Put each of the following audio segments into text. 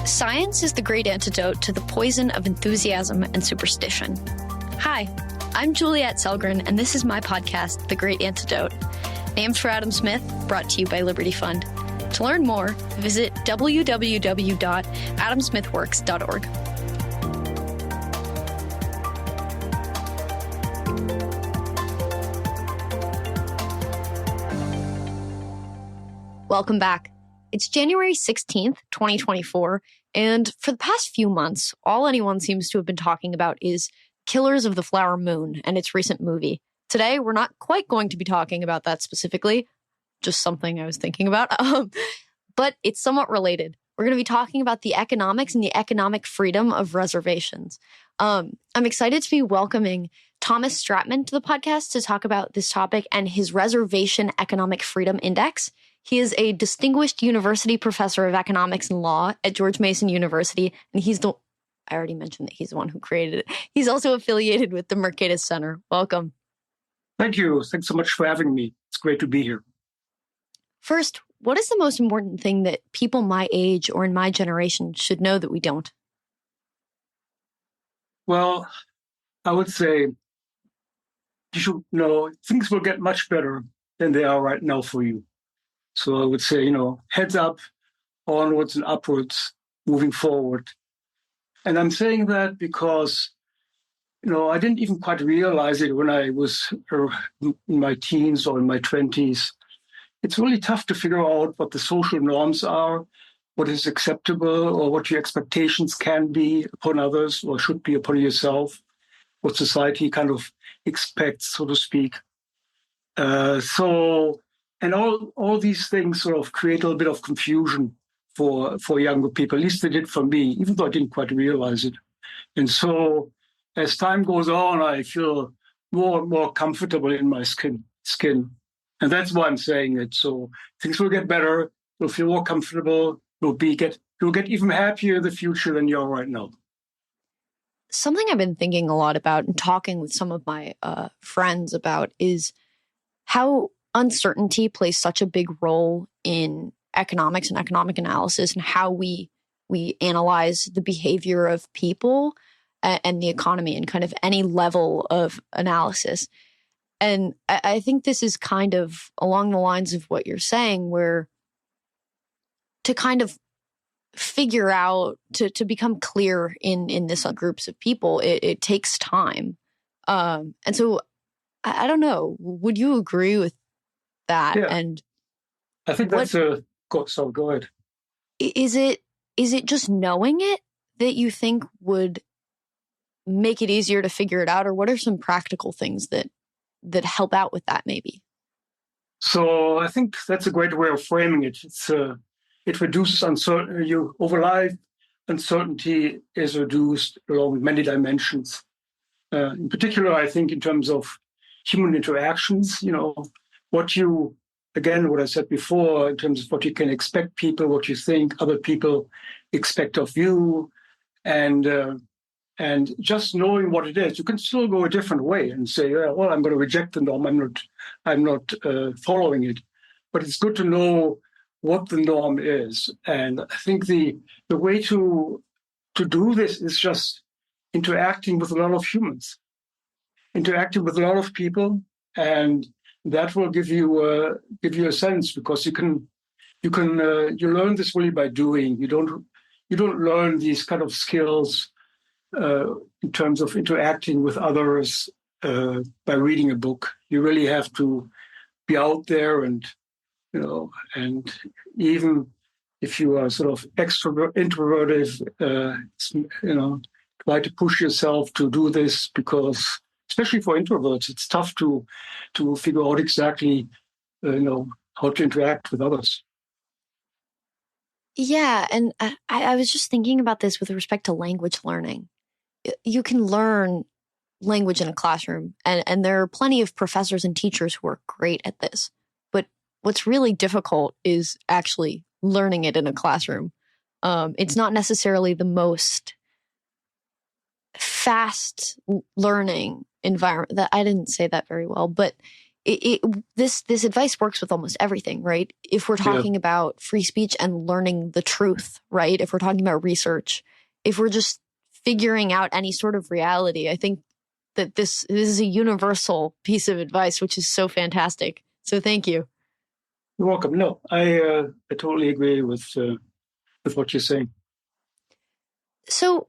Science is the great antidote to the poison of enthusiasm and superstition. Hi, I'm Juliet Selgren, and this is my podcast, The Great Antidote, named for Adam Smith, brought to you by Liberty Fund. To learn more, visit www.AdamSmithWorks.org. Welcome back. It's January 16th, 2024, and for the past few months, all anyone seems to have been talking about is Killers of the Flower Moon and its recent movie. Today, we're not quite going to be talking about that specifically, just something I was thinking about, but it's somewhat related. We're going to be talking about the economics and the economic freedom of reservations. I'm excited to be welcoming Thomas Stratmann to the podcast to talk about this topic and his Reservation Economic Freedom Index. He is a distinguished university professor of economics and law at George Mason University, and I already mentioned that he's the one who created it. He's also affiliated with the Mercatus Center. Welcome. Thank you. Thanks so much for having me. It's great to be here. First, what is the most important thing that people my age or in my generation should know that we don't? Well, I would say you should know things will get much better than they are right now for you. So I would say, heads up, onwards and upwards, moving forward. And I'm saying that because, I didn't even quite realize it when I was in my teens or in my 20s. It's really tough to figure out what the social norms are, what is acceptable, or what your expectations can be upon others or should be upon yourself, what society kind of expects, so to speak. And all these things sort of create a little bit of confusion for younger people. At least they did for me, even though I didn't quite realize it. And so as time goes on, I feel more and more comfortable in my skin. And that's why I'm saying it. So things will get better. You'll feel more comfortable. You'll get even happier in the future than you are right now. Something I've been thinking a lot about and talking with some of my friends about is how uncertainty plays such a big role in economics and economic analysis and how we analyze the behavior of people and the economy and kind of any level of analysis. And I think this is kind of along the lines of what you're saying, where to kind of figure out, to become clear in this groups of people, it takes time. And so I don't know, would you agree with that? Yeah. And I think that's go ahead. Is it just knowing it that you think would make it easier to figure it out, or what are some practical things that help out with that maybe? So I think that's a great way of framing it. It reduces uncertainty. Over life, uncertainty is reduced along many dimensions. In particular, I think in terms of human interactions, what I said before, in terms of what you can expect people, what you think other people expect of you, and just knowing what it is, you can still go a different way and say, well, I'm going to reject the norm. I'm not following it. But it's good to know what the norm is. And I think the way to do this is just interacting with a lot of humans, interacting with a lot of people, and that will give you a sense, because you learn this really by doing. You don't learn these kind of skills in terms of interacting with others by reading a book. You really have to be out there, and even if you are sort of introverted, try to push yourself to do this, because especially for introverts, it's tough to figure out exactly, how to interact with others. Yeah, and I was just thinking about this with respect to language learning. You can learn language in a classroom, and there are plenty of professors and teachers who are great at this. But what's really difficult is actually learning it in a classroom. It's not necessarily the most fast learning environment. That I didn't say that very well, but this advice works with almost everything, right? If we're talking about free speech and learning the truth, right? If we're talking about research, if we're just figuring out any sort of reality, I think that this is a universal piece of advice, which is so fantastic. So thank you. You're welcome. No, I totally agree with what you're saying. So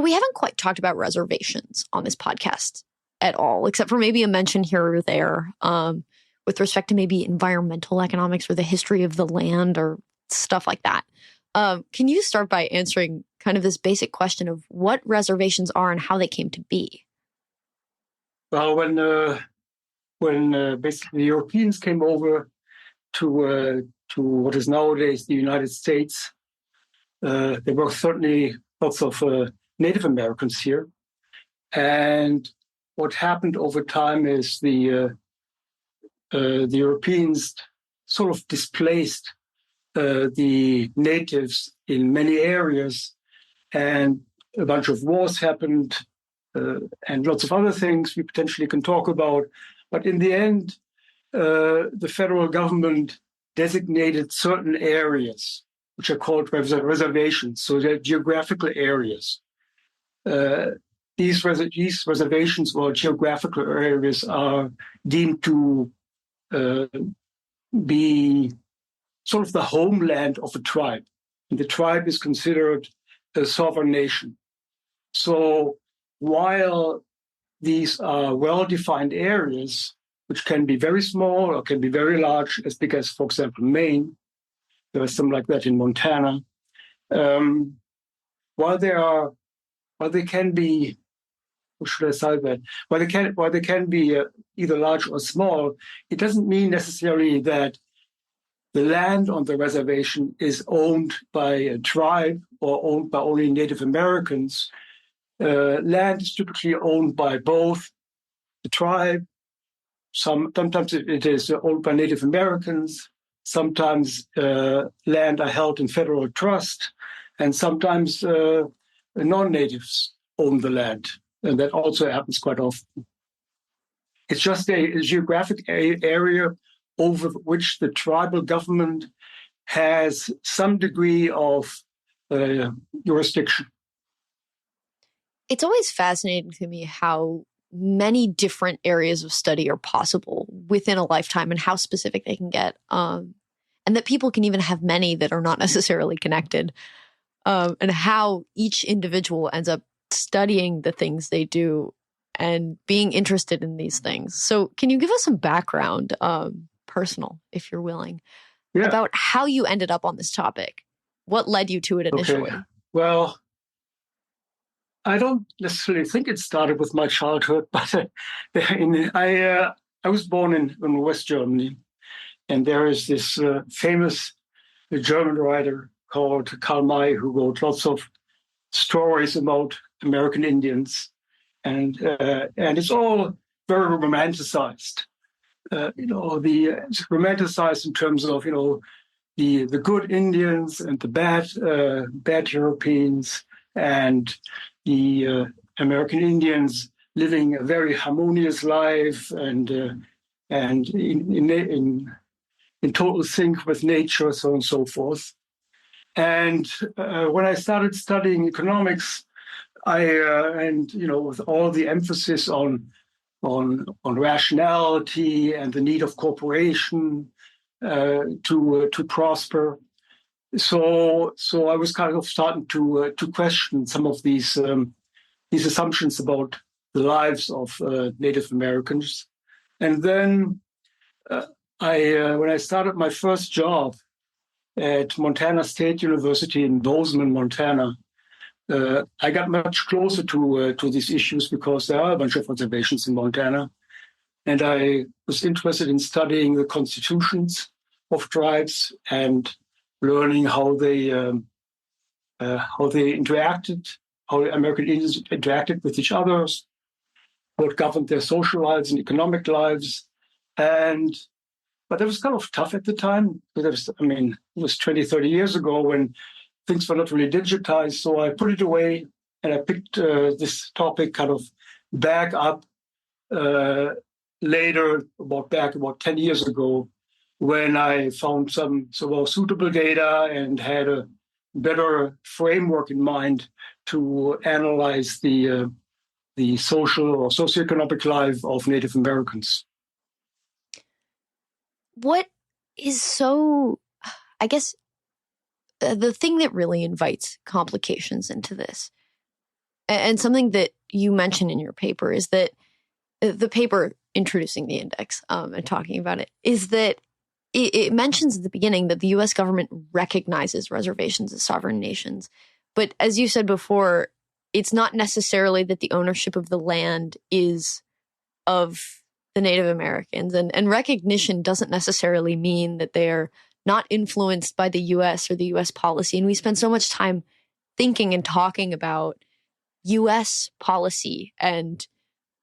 we haven't quite talked about reservations on this podcast at all, except for maybe a mention here or there with respect to maybe environmental economics or the history of the land or stuff like that. Can you start by answering kind of this basic question of what reservations are and how they came to be? Well, when basically the Europeans came over to what is nowadays the United States, there were certainly lots of Native Americans here, and what happened over time is the Europeans sort of displaced the natives in many areas, and a bunch of wars happened, and lots of other things we potentially can talk about. But in the end, the federal government designated certain areas, which are called reservations, so they're geographical areas. These reservations or geographical areas are deemed to be sort of the homeland of a tribe. And the tribe is considered a sovereign nation. So while these are well-defined areas, which can be very small or can be very large, as big as, for example, Maine, there is something like that in Montana, while they can be, or should I say that? While they can be either large or small, it doesn't mean necessarily that the land on the reservation is owned by a tribe or owned by only Native Americans. Land is typically owned by both the tribe. Sometimes it is owned by Native Americans. Sometimes land are held in federal trust, and sometimes non-natives own the land. And that also happens quite often. It's just a geographic area over which the tribal government has some degree of jurisdiction. It's always fascinating to me how many different areas of study are possible within a lifetime and how specific they can get. And that people can even have many that are not necessarily connected. And how each individual ends up studying the things they do and being interested in these things. So can you give us some background, personal, if you're willing, about how you ended up on this topic? What led you to it initially? Okay. Well, I don't necessarily think it started with my childhood, but I was born in West Germany, and there is this famous German writer called Karl May who wrote lots of stories about American Indians, and it's all very romanticized. It's romanticized in terms of the good Indians and the bad Europeans, and the American Indians living a very harmonious life and in total sync with nature, so on and so forth. And when I started studying economics, with all the emphasis on rationality and the need of cooperation to prosper, so I was kind of starting to question some of these assumptions about the lives of Native Americans. And then when I started my first job at Montana State University in Bozeman, Montana, I got much closer to these issues because there are a bunch of reservations in Montana. And I was interested in studying the constitutions of tribes and learning how they interacted, how American Indians interacted with each other, what governed their social lives and economic lives. But it was kind of tough at the time, because it was 20, 30 years ago when things were not really digitized. So I put it away and I picked this topic kind of back up later, about 10 years ago, when I found some more suitable data and had a better framework in mind to analyze the social or socioeconomic life of Native Americans. What is so, I guess, the thing that really invites complications into this, and something that you mentioned in your paper, is that the paper introducing the index and talking about it, is that it mentions at the beginning that the U.S. government recognizes reservations as sovereign nations. But as you said before, it's not necessarily that the ownership of the land is of the Native Americans. And recognition doesn't necessarily mean that they're not influenced by the U.S. or the U.S. policy. And we spend so much time thinking and talking about U.S. policy and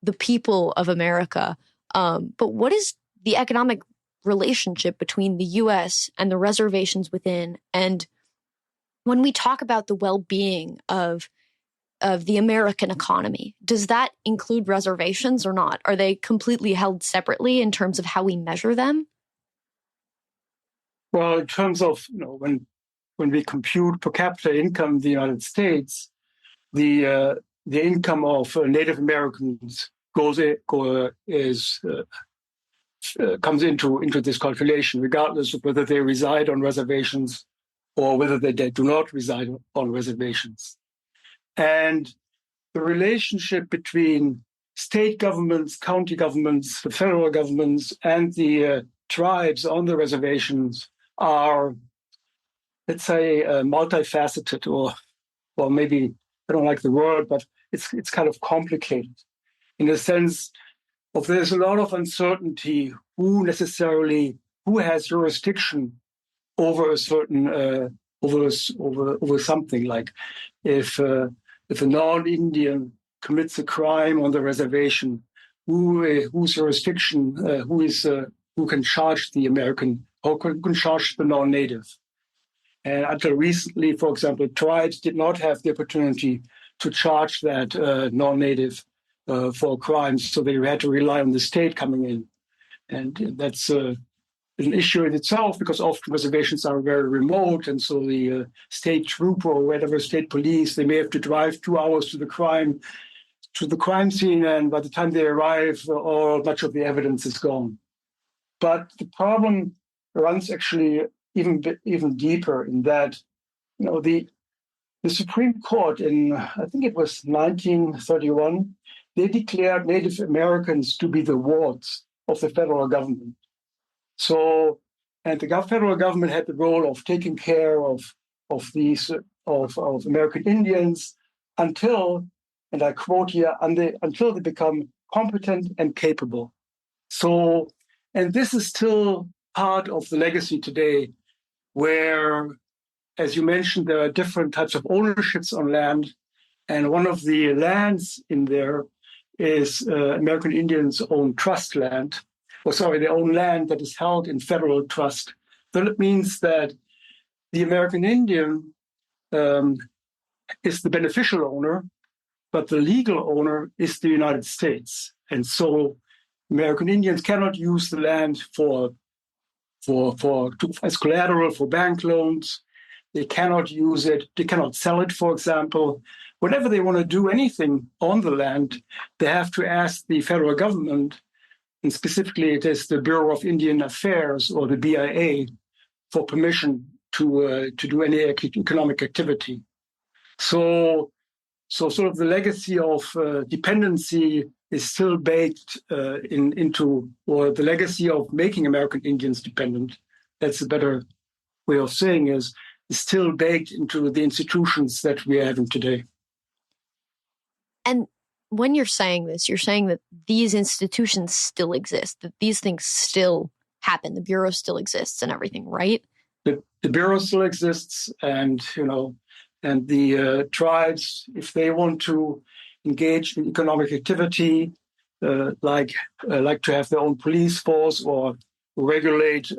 the people of America. But what is the economic relationship between the U.S. and the reservations within? And when we talk about the well-being of the American economy, does that include reservations or not? Are they completely held separately in terms of how we measure them? Well, in terms of, when we compute per capita income in the United States, the income of Native Americans comes into this calculation, regardless of whether they reside on reservations or whether they do not reside on reservations. And the relationship between state governments, county governments, the federal governments, and the tribes on the reservations are, let's say, multifaceted, or maybe, I don't like the word, but it's kind of complicated in the sense of there's a lot of uncertainty who has jurisdiction over a certain over something. Like if a non-Indian commits a crime on the reservation, whose jurisdiction, who can charge the American, or can charge the non-native. And until recently, for example, tribes did not have the opportunity to charge that non-native for crimes, so they had to rely on the state coming in. And that's an issue in itself, because often reservations are very remote, and so the state trooper or whatever, state police, they may have to drive 2 hours to the crime scene, and by the time they arrive, much of the evidence is gone. But the problem runs actually even deeper in that, the Supreme Court in, I think it was 1931, they declared Native Americans to be the wards of the federal government. So, and the federal government had the role of taking care of American Indians until, and I quote here, until they become competent and capable. So, and this is still part of the legacy today, where, as you mentioned, there are different types of ownerships on land. And one of the lands in there is American Indians' own trust land, their own land that is held in federal trust. So that means that the American Indian is the beneficial owner, but the legal owner is the United States. And so American Indians cannot use the land as collateral for bank loans. They cannot use it. They cannot sell it, for example. Whenever they want to do anything on the land, they have to ask the federal government, and specifically it is the Bureau of Indian Affairs, or the BIA, for permission to do any economic activity. So sort of the legacy of dependency is still baked into, or the legacy of making American Indians dependent, that's a better way of saying, is still baked into the institutions that we are having today. And when you're saying this, you're saying that these institutions still exist, that these things still happen, the Bureau still exists and everything, right? The Bureau still exists, and and the tribes, if they want to engage in economic activity, like to have their own police force or regulate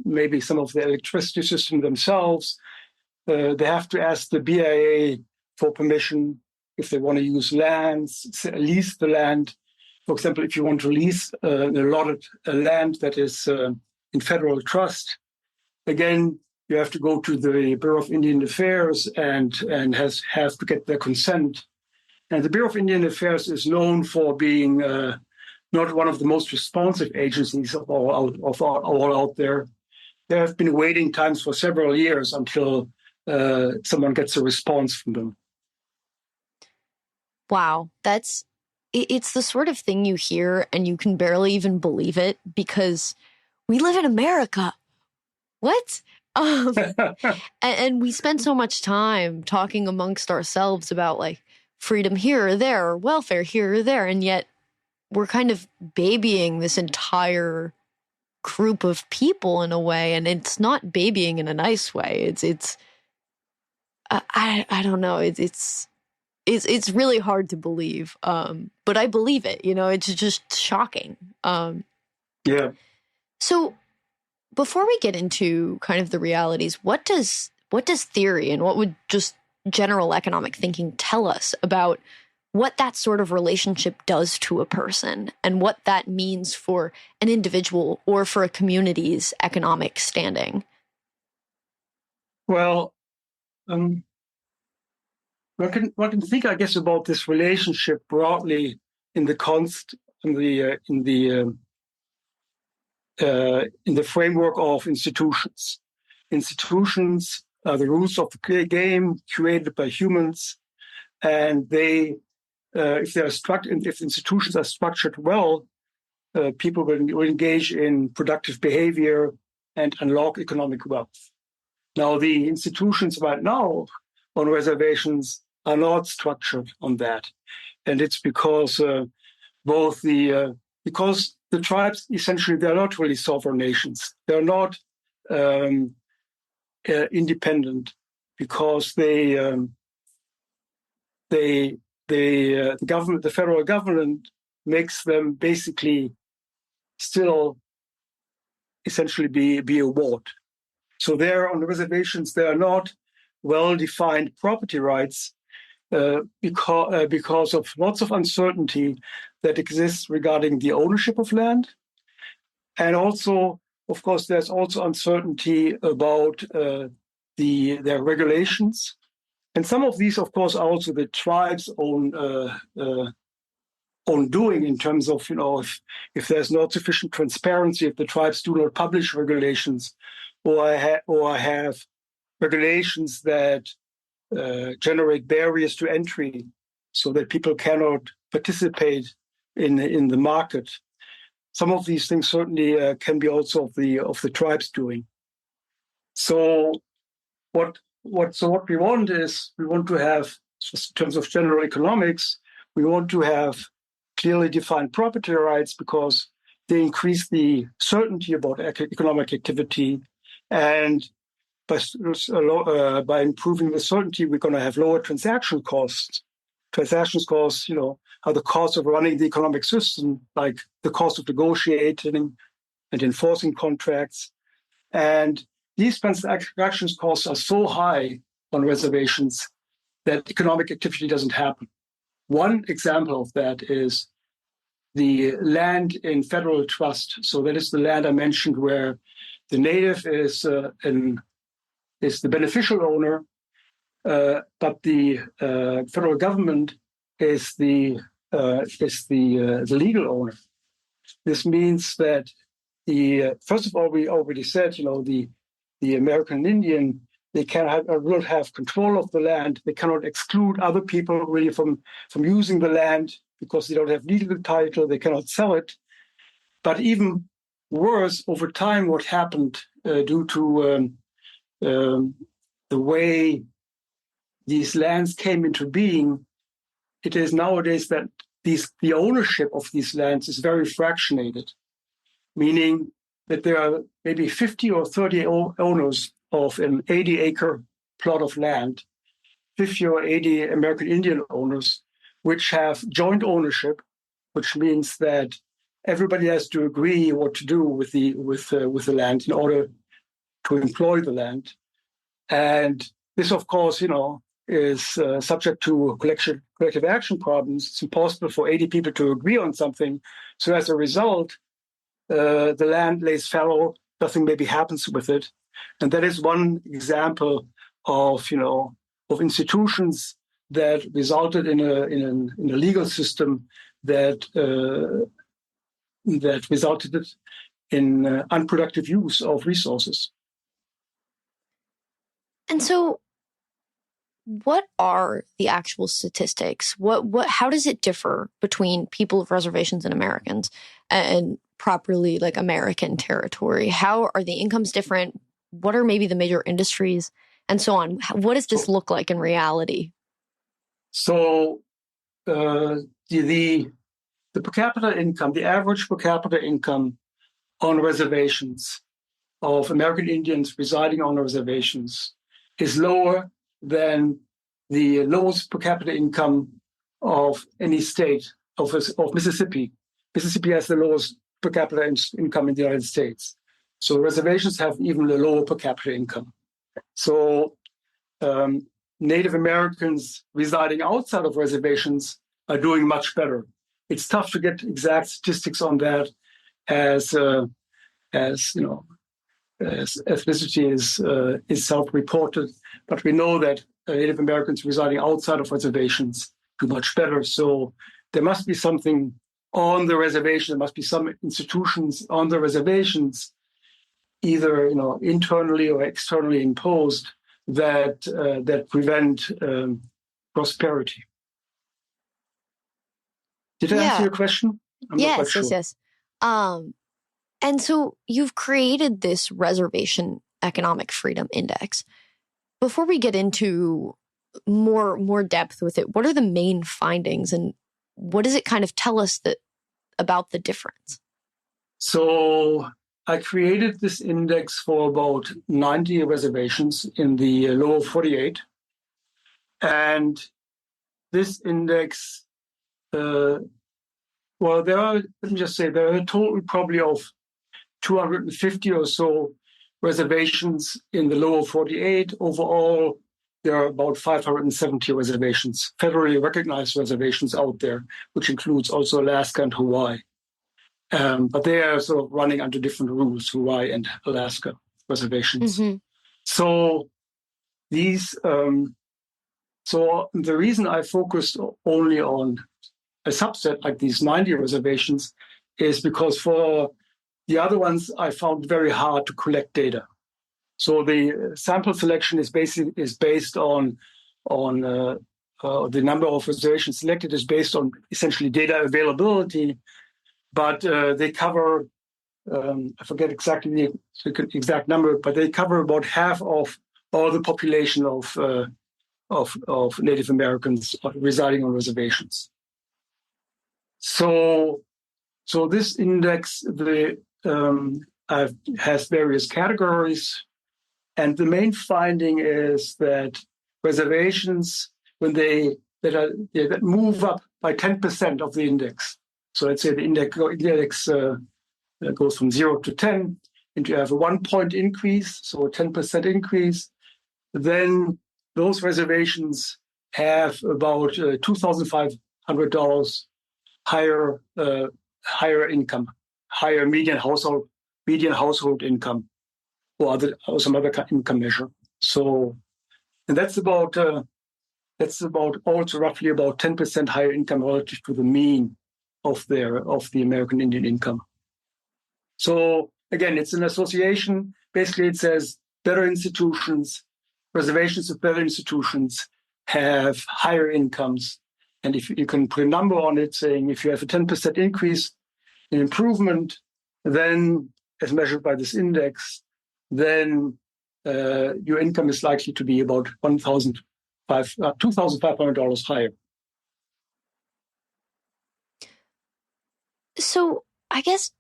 maybe some of the electricity system themselves, they have to ask the BIA for permission if they want to use lands, lease the land. For example, if you want to lease an allotted land that is in federal trust, again, you have to go to the Bureau of Indian Affairs and have to get their consent. And the Bureau of Indian Affairs is known for being not one of the most responsive agencies of all out there. There have been waiting times for several years until someone gets a response from them. Wow, it's the sort of thing you hear and you can barely even believe it because we live in America. What? And we spend so much time talking amongst ourselves about like freedom here or there, or welfare here or there, and yet we're kind of babying this entire group of people in a way, and it's not babying in a nice way. I don't know. It's really hard to believe, but I believe it. It's just shocking. Yeah. So before we get into kind of the realities, what does theory and what would just general economic thinking tell us about what that sort of relationship does to a person and what that means for an individual or for a community's economic standing? Well, one can think, I guess, about this relationship broadly in the framework of institutions. Institutions are the rules of the game created by humans, and if institutions are structured well, people will engage in productive behavior and unlock economic wealth. Now, the institutions right now on reservations are not structured on that, and it's because because the tribes essentially they're not really sovereign nations. They're not independent because the federal government makes them basically still essentially be a ward. So there on the reservations, there are not well-defined property rights because of lots of uncertainty that exists regarding the ownership of land. And also, of course, there's also uncertainty about their regulations. And some of these, of course, are also the tribe's own doing in terms of, if there's not sufficient transparency, if the tribes do not publish regulations or have regulations that generate barriers to entry so that people cannot participate in the market. Some of these things certainly can be also of the tribes doing. So what we want to have, just in terms of general economics, we want to have clearly defined property rights because they increase the certainty about economic activity, and by improving the certainty, we're going to have lower transaction costs. Transactions costs, are the cost of running the economic system, like the cost of negotiating and enforcing contracts. And these transaction costs are so high on reservations that economic activity doesn't happen. One example of that is the land in federal trust. So that is the land I mentioned where the native is the beneficial owner, but the federal government is the legal owner. This means that first of all, we already said, the American Indian, they will have control of the land. They cannot exclude other people really from using the land because they don't have legal title. They cannot sell it. But even worse, over time, what happened due to the way these lands came into being, it is nowadays that the ownership of these lands is very fractionated, meaning that there are maybe 50 or 30 owners of an 80-acre plot of land, 50 or 80 American Indian owners, which have joint ownership, which means that everybody has to agree what to do with the land in order to employ the land. And this, of course, is subject to collective action problems. It's impossible for 80 people to agree on something. So as a result, the land lays fallow, nothing maybe happens with it. And that is one example of institutions that resulted in a legal system that resulted in unproductive use of resources. And so what are the actual statistics? How does it differ between people of reservations and Americans and properly like American territory? How are the incomes different? What are maybe the major industries and so on? What does this look like in reality? So the per capita income, the average per capita income on reservations of American Indians residing on reservations is lower than the lowest per capita income of any state of Mississippi. Mississippi has the lowest per capita income in the United States. So reservations have even a lower per capita income. So Native Americans residing outside of reservations are doing much better. It's tough to get exact statistics on that, as ethnicity is self-reported, but we know that Native Americans residing outside of reservations do much better. So there must be something on the reservation. There must be some institutions on the reservations, either internally or externally imposed, that prevent prosperity. Did I answer your question? I'm not quite sure. Yes. And so you've created this Reservation Economic Freedom Index. Before we get into more depth with it, what are the main findings and what does it kind of tell us about the difference? So I created this index for about 90 reservations in the lower 48. And this index, there are a total probably of 250 or so reservations in the lower 48. Overall, there are about 570 reservations, federally recognized reservations out there, which includes also Alaska and Hawaii. But they are sort of running under different rules, Hawaii and Alaska reservations. Mm-hmm. So the reason I focused only on a subset like these 90 reservations is because for the other ones, I found very hard to collect data. So the sample selection is based on the number of reservations selected is based on essentially data availability, but they cover I forget exactly the exact number, but they cover about half of all the population of Native Americans residing on reservations. So this index has various categories, and the main finding is that reservations, when that move up by 10% of the index. So let's say the index goes from 0 to 10, and you have a 1 point increase, so a 10% increase. Then those reservations have about $2,500 higher income, higher median household income, or some other income measure. So, and that's about also roughly about 10% higher income relative to the mean of the American Indian income. So again, it's an association. Basically, it says better institutions, reservations of better institutions have higher incomes. And if you can put a number on it, saying if you have a 10% increase in improvement, then as measured by this index, then your income is likely to be about $2,500 higher. So I guess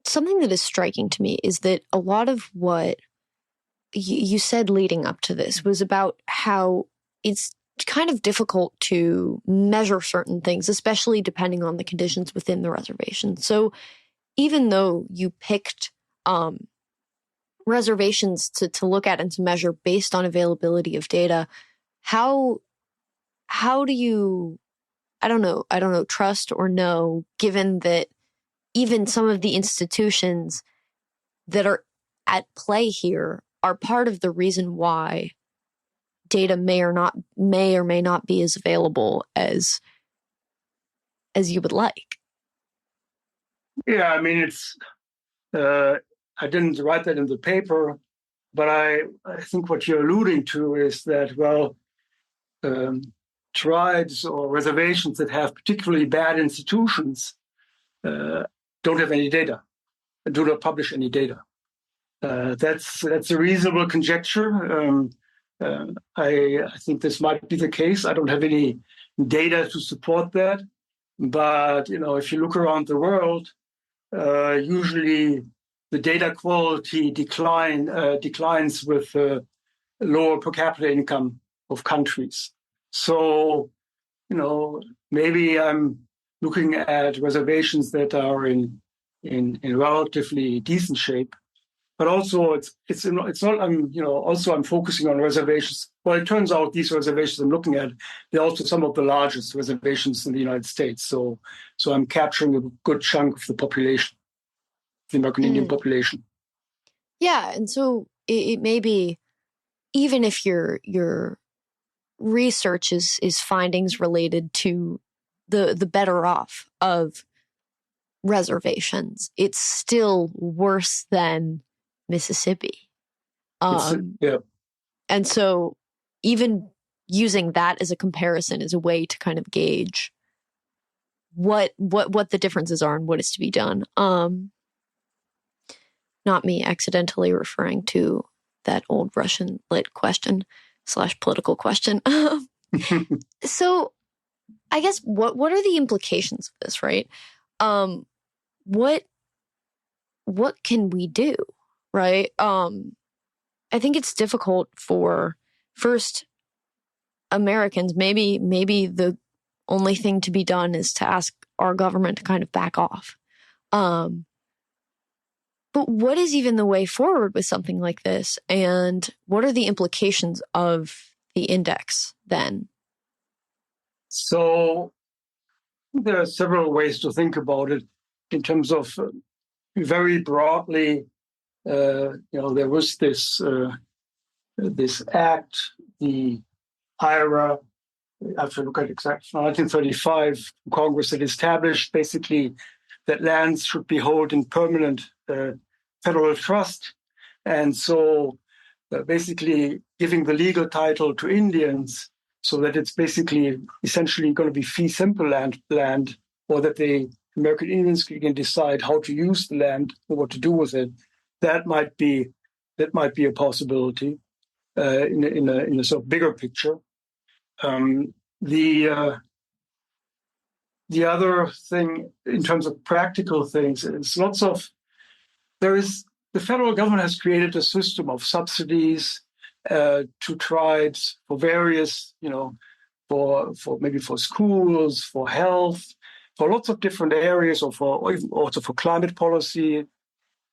something that is striking to me is that a lot of what you said leading up to this was about how it's kind of difficult to measure certain things, especially depending on the conditions within the reservation. So even though you picked reservations to look at and to measure based on availability of data, how do you, I don't know, trust or know, given that even some of the institutions that are at play here are part of the reason why data may or may not be as available as you would like. Yeah, I mean, it's I didn't write that in the paper, but I think what you're alluding to is that, well, tribes or reservations that have particularly bad institutions don't have any data, do not publish any data. That's a reasonable conjecture. I think this might be the case. I don't have any data to support that, but if you look around the world, usually the data quality declines with lower per capita income of countries. So, maybe I'm looking at reservations that are in relatively decent shape, but also it's not. I'm focusing on reservations. Well, it turns out these reservations I'm looking at, they're also some of the largest reservations in the United States. So I'm capturing a good chunk of the population, the American Indian population. Yeah, and so it may be, even if your research is findings related to the better off of reservations, it's still worse than Mississippi. Yeah. And so even using that as a comparison is a way to kind of gauge what the differences are and what is to be done. Not me accidentally referring to that old Russian lit question / political question. So I guess what are the implications of this, right? What can we do, right? I think it's difficult for first Americans. Maybe the only thing to be done is to ask our government to kind of back off. But what is even the way forward with something like this? And what are the implications of the index then? So there are several ways to think about it in terms of very broadly. There was this act, the IRA, I have to look at exact 1935 Congress that established basically that lands should be held in permanent federal trust, and so basically giving the legal title to Indians, so that it's basically essentially going to be fee simple land, or that the American Indians can decide how to use the land or what to do with it. That might be a possibility in a sort of bigger picture. The other thing in terms of practical things is the federal government has created a system of subsidies to tribes for various, for maybe for schools, for health, for lots of different areas, or even also for climate policy.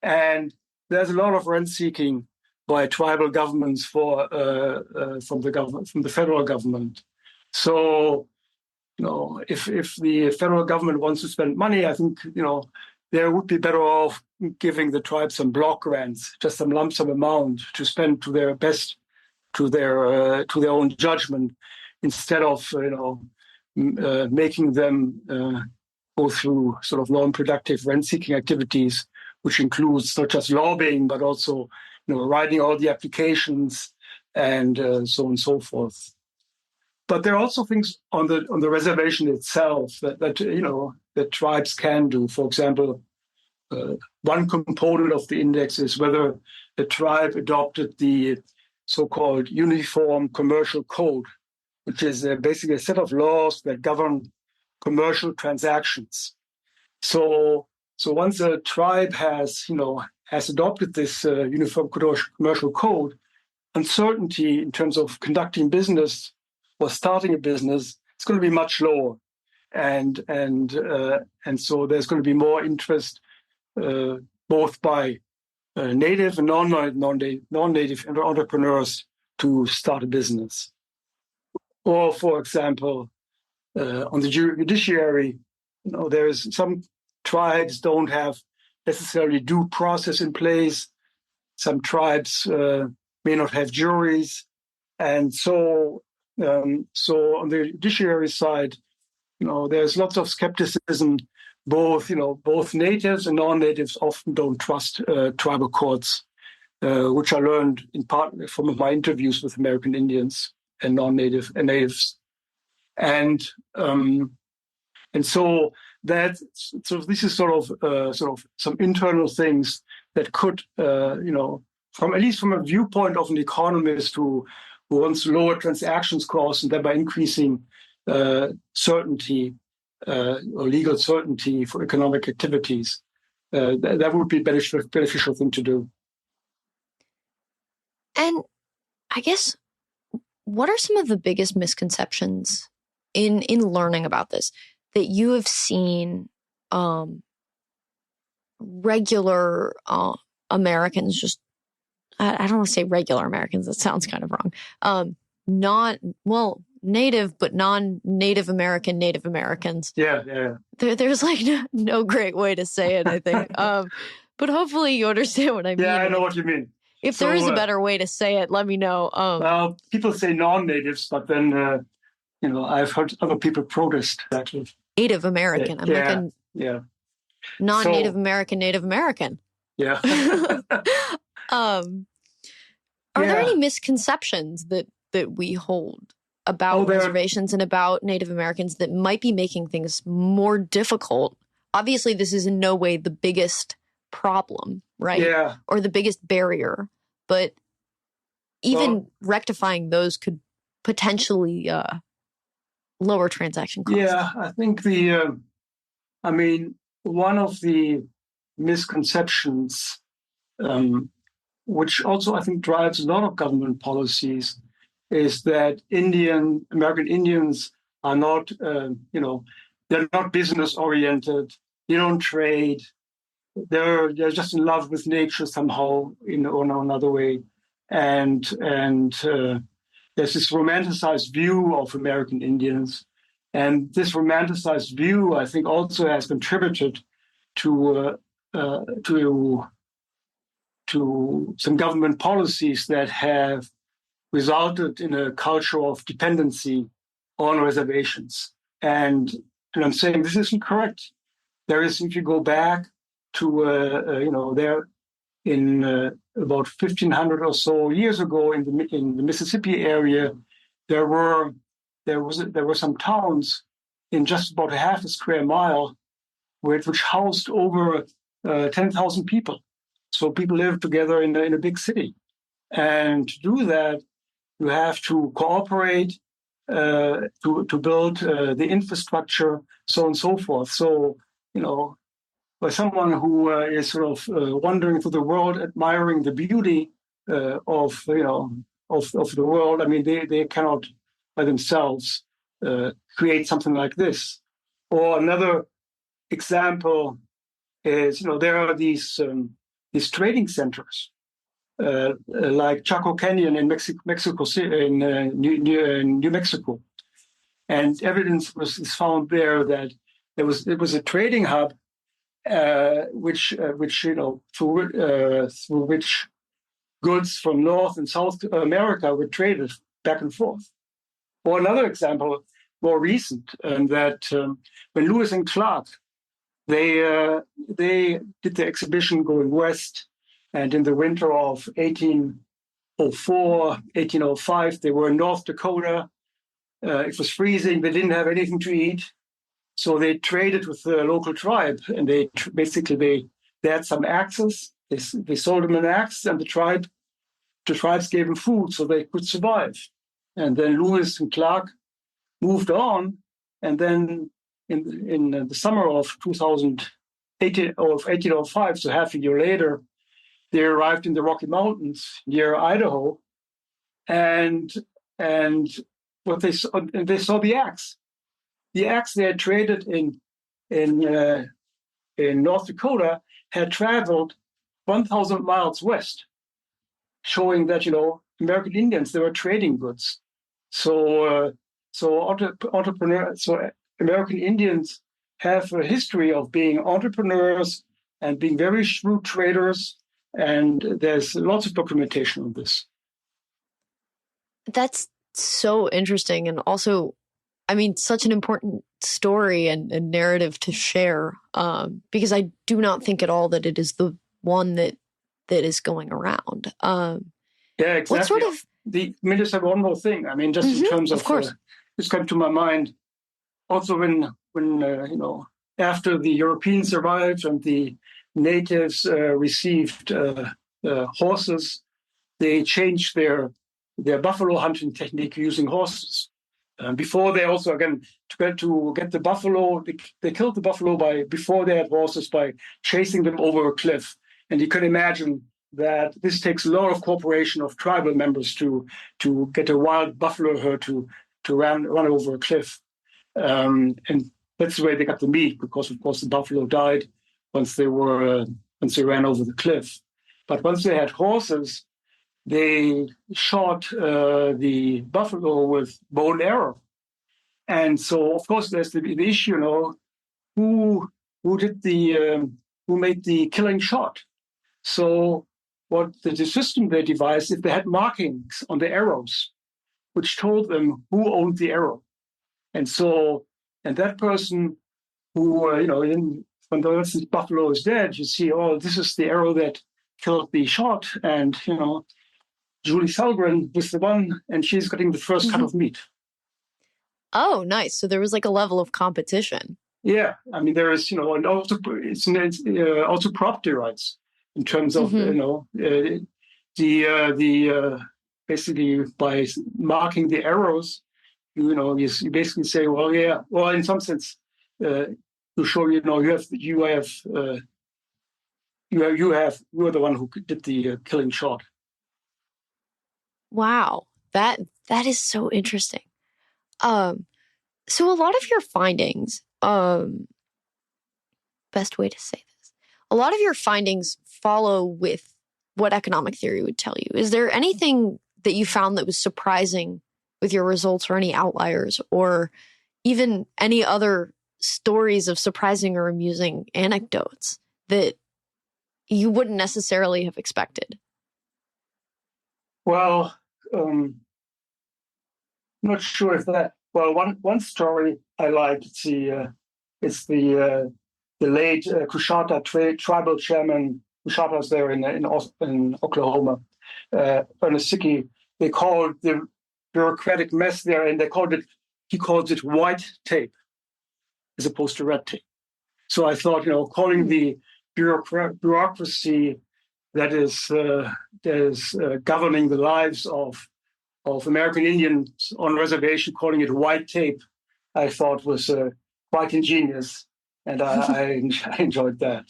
And there's a lot of rent seeking by tribal governments from the federal government. So, if the federal government wants to spend money, I think they would be better off giving the tribes some block grants, just some lump sum amount to spend to their best, to their own judgment, instead of making them go through sort of non-productive rent-seeking activities, which includes not just lobbying but also writing all the applications and so on and so forth. But there are also things on the reservation itself that tribes can do. For example, one component of the index is whether the tribe adopted the so-called Uniform Commercial Code, which is basically a set of laws that govern commercial transactions. So once a tribe has adopted this Uniform Commercial Code, uncertainty in terms of conducting business or starting a business, it's going to be much lower, and so there's going to be more interest both by native and non-native entrepreneurs to start a business. Or, for example, on the judiciary, there's some tribes don't have necessarily due process in place. Some tribes may not have juries, and so on the judiciary side, there's lots of skepticism. Both natives and non-natives often don't trust tribal courts, which I learned in part from my interviews with American Indians and non-native and natives, and so this is sort of some internal things that could, from at least from a viewpoint of an economist who wants to lower transactions costs and thereby increasing certainty or legal certainty for economic activities, that would be a beneficial thing to do. And I guess, what are some of the biggest misconceptions in learning about this that you have seen regular Americans, just, I don't want to say regular Americans, that sounds kind of wrong, native but non-Native Native Americans. Yeah. There's like no great way to say it, I think. But hopefully you understand what I mean. Yeah, I know what you mean. If there is a better way to say it, let me know. Well, people say non-natives, but then I've heard other people protest that. Native American. I'm non-Native American, Native American. Yeah. Are there any misconceptions that we hold about reservations and about Native Americans that might be making things more difficult? Obviously, this is in no way the biggest problem, right? Yeah. Or the biggest barrier, but even rectifying those could potentially lower transaction costs. Yeah, I think one of the misconceptions, which also I think drives a lot of government policies, is that American Indians are not, they're not business oriented. They don't trade. They're just in love with nature somehow in another way, and there's this romanticized view of American Indians, and this romanticized view, I think, also has contributed to some government policies that have resulted in a culture of dependency on reservations. And I'm saying this isn't correct. There is, if you go back to, there in about 1,500 or so years ago in the Mississippi area, there were some towns in just about half a square mile which housed over 10,000 people. So people live together in a big city. And to do that, you have to cooperate to build the infrastructure, so on and so forth. So, for someone who is sort of wandering through the world, admiring the beauty of the world, I mean, they cannot by themselves create something like this. Or another example is, there are these trading centers like Chaco Canyon in Mexico City, in New Mexico, and evidence is found there that it was a trading hub, through which goods from North and South America were traded back and forth. Or another example, more recent, that when Lewis and Clark, they did the exhibition going west, and in the winter of 1804, 1805, they were in North Dakota. It was freezing. They didn't have anything to eat. So they traded with the local tribe, and they had some axes. They sold them an axe, and the tribes gave them food so they could survive. And then Lewis and Clark moved on, and then in the summer of 1805, so half a year later, they arrived in the Rocky Mountains near Idaho, and they saw the axe. The axe they had traded in North Dakota had traveled 1,000 miles west, showing that American Indians, they were trading goods. So So American Indians have a history of being entrepreneurs and being very shrewd traders, and there's lots of documentation on this. That's so interesting, and also, I mean, such an important story and narrative to share, because I do not think at all that it is the one that is going around. Yeah, exactly. What sort of... just have one more thing. I mean, just in terms of course, this came to my mind. Also, when after the Europeans arrived and the natives received horses, they changed their buffalo hunting technique using horses. Before they also, again, to get the buffalo, they killed the buffalo before they had horses by chasing them over a cliff. And you can imagine that this takes a lot of cooperation of tribal members to get a wild buffalo herd to run over a cliff. And that's the way they got the meat, because of course the buffalo died once they ran over the cliff. But once they had horses, they shot the buffalo with bow and arrow. And so, of course, there's the issue, who made the killing shot. So what the system they devised, if they had markings on the arrows, which told them who owned the arrow. And that person who, when the buffalo is dead, you see, oh, this is the arrow that killed the shot. And, Julie Salgren was the one, and she's getting the first cut of meat. Oh, nice. So there was like a level of competition. Yeah. I mean, there is, and also, it's also property rights in terms of, basically by marking the arrows, you basically say, well, yeah, well, in some sense, you show, you are the one who did the killing shot. Wow, that is so interesting. So a lot of your findings, best way to say this, a lot of your findings follow with what economic theory would tell you. Is there anything that you found that was surprising with your results, or any outliers, or even any other stories of surprising or amusing anecdotes that you wouldn't necessarily have expected? Well, I'm not sure if that. Well, one story I like, it's the late Coushatta tribal chairman. Coushatta's there in Oklahoma, Ernest Sickey. They called the bureaucratic mess there, and he calls it white tape as opposed to red tape. So I thought, calling the bureaucracy that is governing the lives of American Indians on reservation, calling it white tape, I thought was quite ingenious, and I enjoyed that.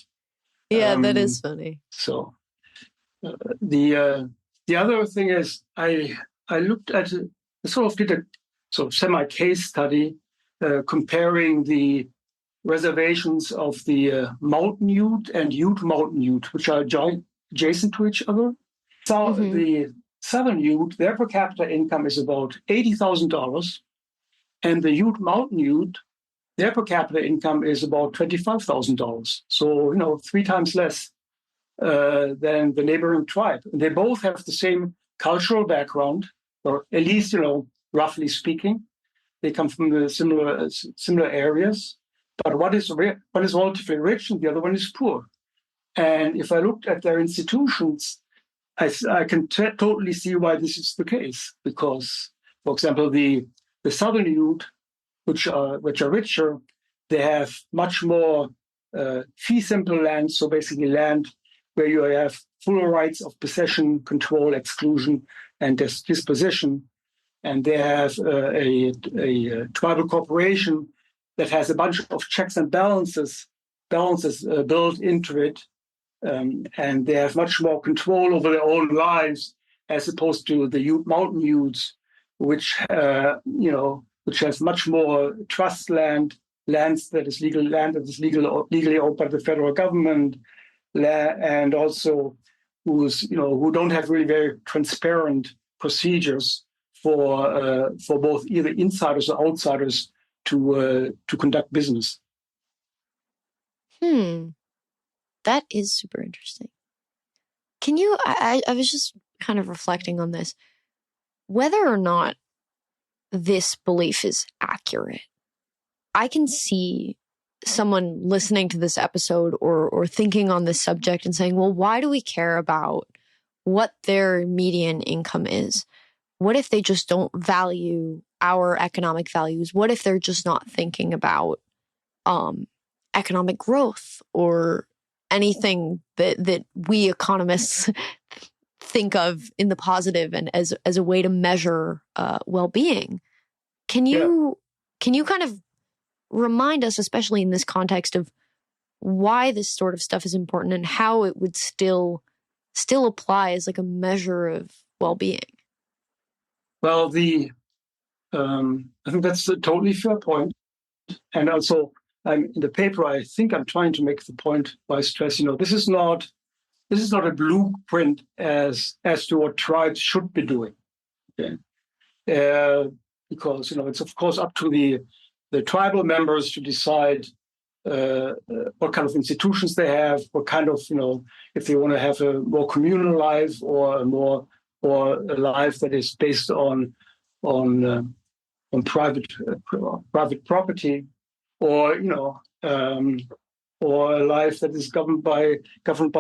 Yeah, that is funny. So the other thing is I looked at did a sort of semi-case study comparing the reservations of the Mountain Ute and Ute Mountain Ute, which are adjacent to each other. So the Southern Ute, their per capita income is about $80,000, and the Ute Mountain Ute, their per capita income is about $25,000. So 3 times less than the neighboring tribe. And they both have the same cultural background, or at least roughly speaking, they come from the similar areas. But one is relatively rich, and the other one is poor. And if I looked at their institutions, I can totally see why this is the case. Because, for example, the Southern Ute, which are richer, they have much more fee simple land. So basically, land where you have full rights of possession, control, exclusion, and disposition. And they have a tribal corporation that has a bunch of checks and balances built into it. And they have much more control over their own lives, as opposed to the Mountain Utes, which have much more trust lands that is legally owned by the federal government, and also who don't have really very transparent procedures for both either insiders or outsiders to conduct business. That is super interesting. Can you, I was just kind of reflecting on this, whether or not this belief is accurate. I can see someone listening to this episode or thinking on this subject and saying, well, why do we care about what their median income is? What if they just don't value our economic values? What if they're just not thinking about economic growth or anything that we economists think of in the positive and as a way to measure well-being? Can you kind of remind us, especially in this context, of why this sort of stuff is important and how it would still apply as like a measure of well-being? Well, I think that's a totally fair point. And also, in the paper, I think I'm trying to make the point by stress, this is not a blueprint as to what tribes should be doing. Okay? Because, it's of course up to the tribal members to decide what kind of institutions they have, what kind of, if they want to have a more communal life or a life that is based on private property, or or a life that is governed by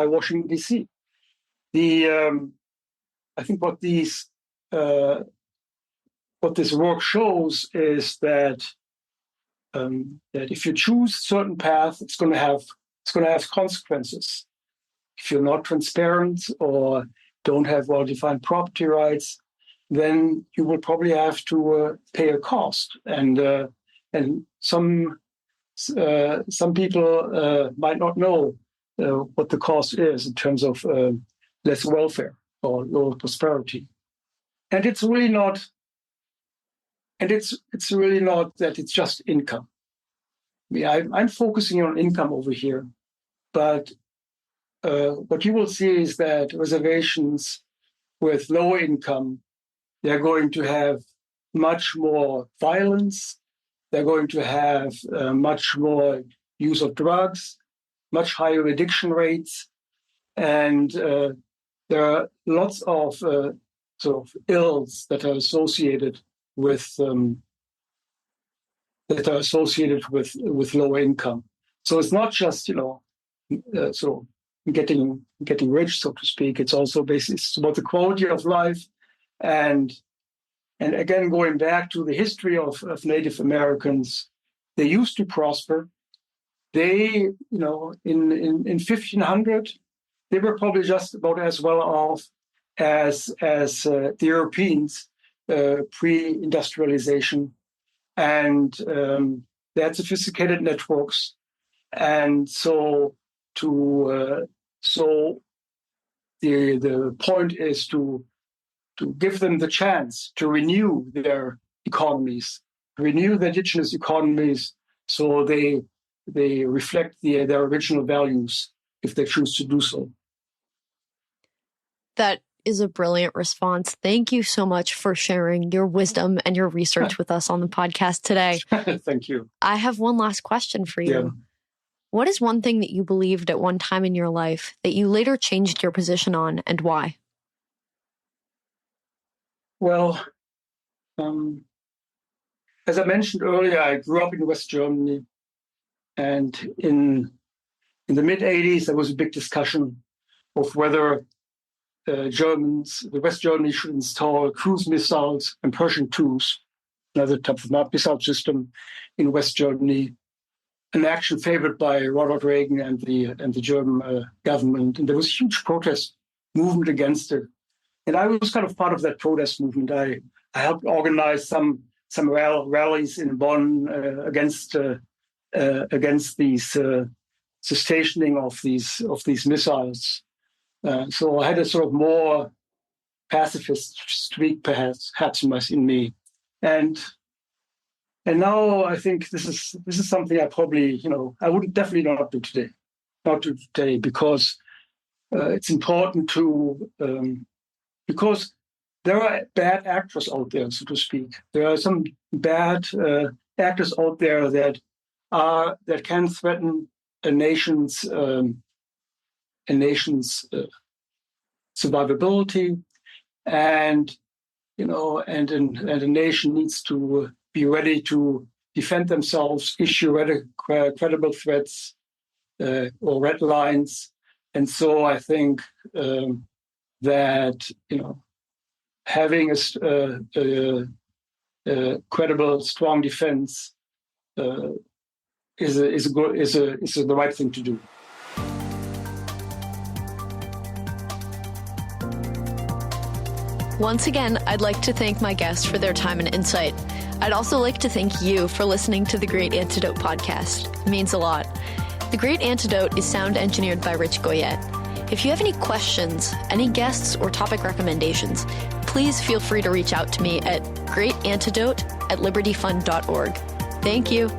Washington D.C. I think what this work shows is that if you choose a certain path, it's going to have consequences. If you're not transparent or don't have well-defined property rights, then you will probably have to pay a cost. And some people might not know what the cost is in terms of less welfare or lower prosperity. And it's really not. And it's really not that it's just income. I mean, I'm focusing on income over here, but what you will see is that reservations with lower income, they're going to have much more violence. They're going to have much more use of drugs, much higher addiction rates, and there are lots of sort of ills that are associated with lower income. So it's not just so getting rich, so to speak. It's also it's about the quality of life, and again, going back to the history of Native Americans, they used to prosper. They, in 1500, they were probably just about as well off as the Europeans pre-industrialization, and they had sophisticated networks, and so the point is to give them the chance to renew their economies, renew the indigenous economies, so they reflect their original values if they choose to do so. That is a brilliant response. Thank you so much for sharing your wisdom and your research with us on the podcast today. Thank you. I have one last question for you. Yeah. What is one thing that you believed at one time in your life that you later changed your position on, and why? Well, as I mentioned earlier, I grew up in West Germany, and in the mid-'80s, there was a big discussion of whether West Germany should install cruise missiles and Pershing IIs, another type of missile system in West Germany, an action favored by Ronald Reagan and the German government. And there was a huge protest movement against it. And I was kind of part of that protest movement. I helped organize some rallies in Bonn against these stationing of these missiles. So I had a sort of more pacifist streak, perhaps in me, and now I think this is something I probably I would definitely not do today, because it's important to because there are bad actors out there, so to speak. There are some bad actors out there that can threaten a nation's survivability, and a nation needs to be ready to defend themselves, issue credible threats or red lines. And so I think that having a credible, strong defense is the right thing to do. Once again, I'd like to thank my guests for their time and insight. I'd also like to thank you for listening to the Great Antidote podcast. It means a lot. The Great Antidote is sound engineered by Rich Goyette. If you have any questions, any guests, or topic recommendations, please feel free to reach out to me at greatantidote@libertyfund.org. Thank you.